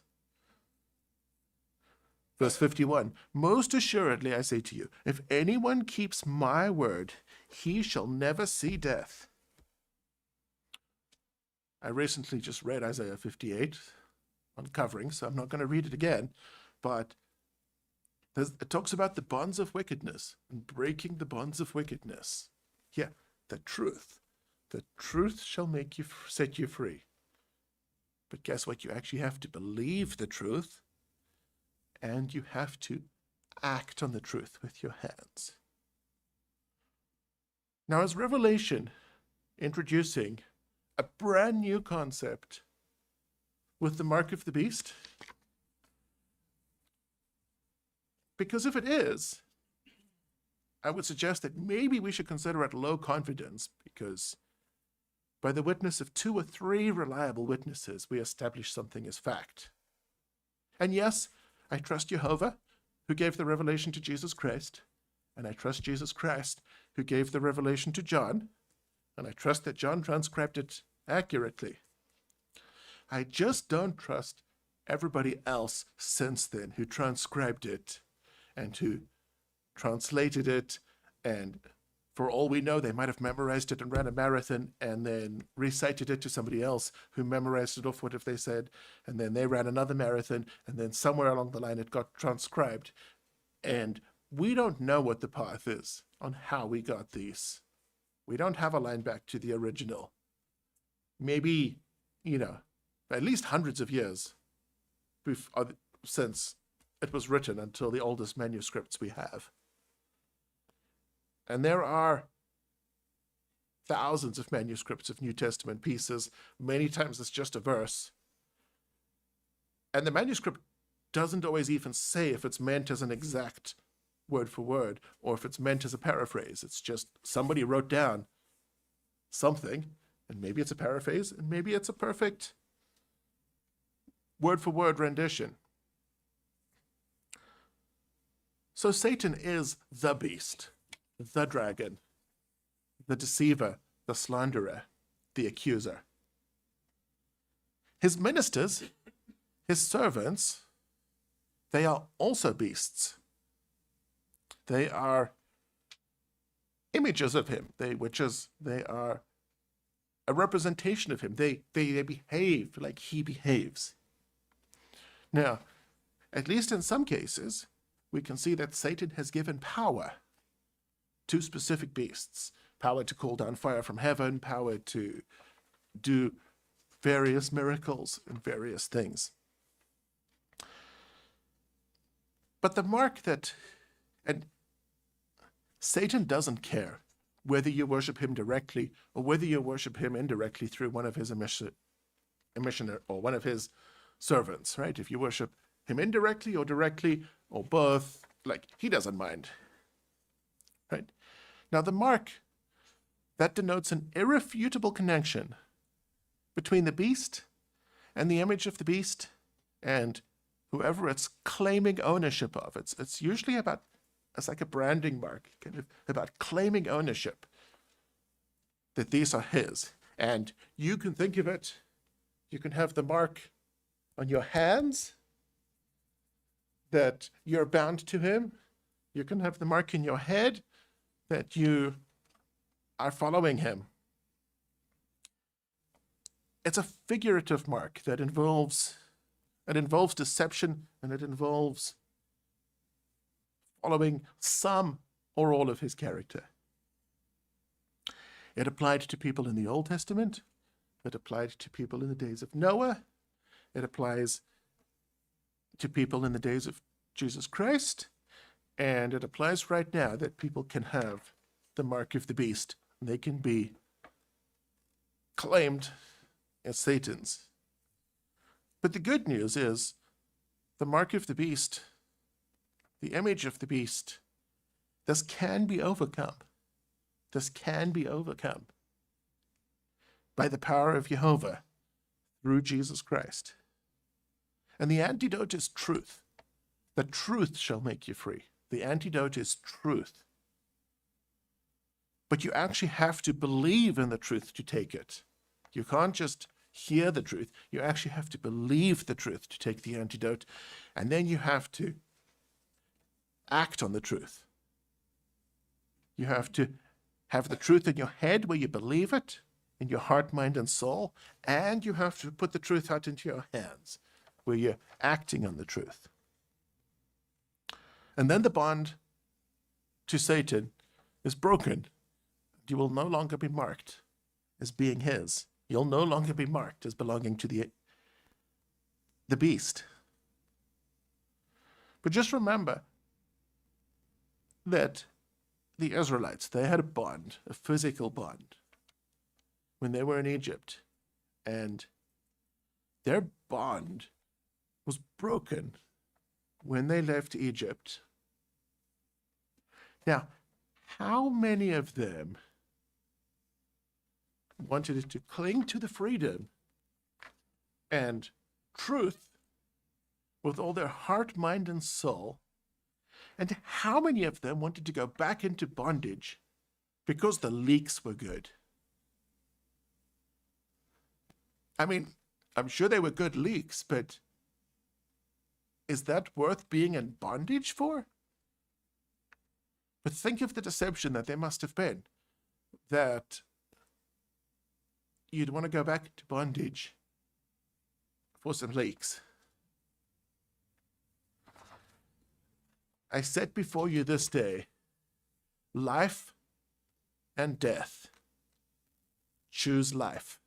Verse 51, most assuredly I say to you, if anyone keeps my word, he shall never see death. I recently just read Isaiah 58 on covering, so I'm not going to read it again, but it talks about the bonds of wickedness and breaking the bonds of wickedness. Yeah, the truth. The truth shall set you free. But guess what? You actually have to believe the truth, and you have to act on the truth with your hands. Now, is Revelation introducing a brand new concept with the mark of the beast? Because if it is, I would suggest that maybe we should consider it low confidence, because by the witness of 2 or 3 reliable witnesses, we establish something as fact. And yes, I trust Jehovah, who gave the revelation to Jesus Christ, and I trust Jesus Christ, who gave the revelation to John, and I trust that John transcribed it accurately. I just don't trust everybody else since then who transcribed it and who translated it, and for all we know, they might have memorized it and ran a marathon and then recited it to somebody else who memorized it off what if they said, and then they ran another marathon, and then somewhere along the line it got transcribed. And we don't know what the path is on how we got these. We don't have a line back to the original. Maybe, at least hundreds of years since it was written until the oldest manuscripts we have. And there are thousands of manuscripts of New Testament pieces. Many times it's just a verse. And the manuscript doesn't always even say if it's meant as an exact word for word or if it's meant as a paraphrase. It's just somebody wrote down something, and maybe it's a paraphrase, and maybe it's a perfect word for word rendition. So Satan is the beast, the dragon, the deceiver, the slanderer, the accuser. His ministers, his servants, they are also beasts. They are images of him. They are a representation of him. They behave like he behaves. Now, at least in some cases, we can see that Satan has given power to specific beasts. Power to call down fire from heaven, power to do various miracles and various things. But the mark that, and Satan doesn't care whether you worship him directly or whether you worship him indirectly through one of his emissioner or one of his servants, right? If you worship him indirectly or directly or both, he doesn't mind, right? Now the mark that denotes an irrefutable connection between the beast and the image of the beast and whoever it's claiming ownership of. It's usually it's like a branding mark, kind of about claiming ownership, that these are his. And you can think of it, you can have the mark on your hands that you're bound to him. You can have the mark in your head that you are following him. It's a figurative mark that involves deception, and it involves following some or all of his character. It applied to people in the Old Testament. It applied to people in the days of Noah. It applies to people in the days of Jesus Christ. And it applies right now that people can have the mark of the beast. They can be claimed as Satan's. But the good news is the mark of the beast, the image of the beast, this can be overcome. This can be overcome by the power of Jehovah through Jesus Christ. And the antidote is truth. The truth shall make you free. The antidote is truth. But you actually have to believe in the truth to take it. You can't just hear the truth. You actually have to believe the truth to take the antidote. And then you have to act on the truth. You have to have the truth in your head where you believe it, in your heart, mind, and soul. And you have to put the truth out into your hands where you're acting on the truth. And then the bond to Satan is broken. You will no longer be marked as being his. You'll no longer be marked as belonging to the beast. But just remember that the Israelites, they had a bond, a physical bond, when they were in Egypt. And their bond was broken when they left Egypt. Now, how many of them wanted to cling to the freedom and truth with all their heart, mind, and soul? And how many of them wanted to go back into bondage because the leaks were good? I mean, I'm sure they were good leaks, but is that worth being in bondage for? But think of the deception that there must have been, that you'd want to go back to bondage for some leeks. I set before you this day life and death. Choose life.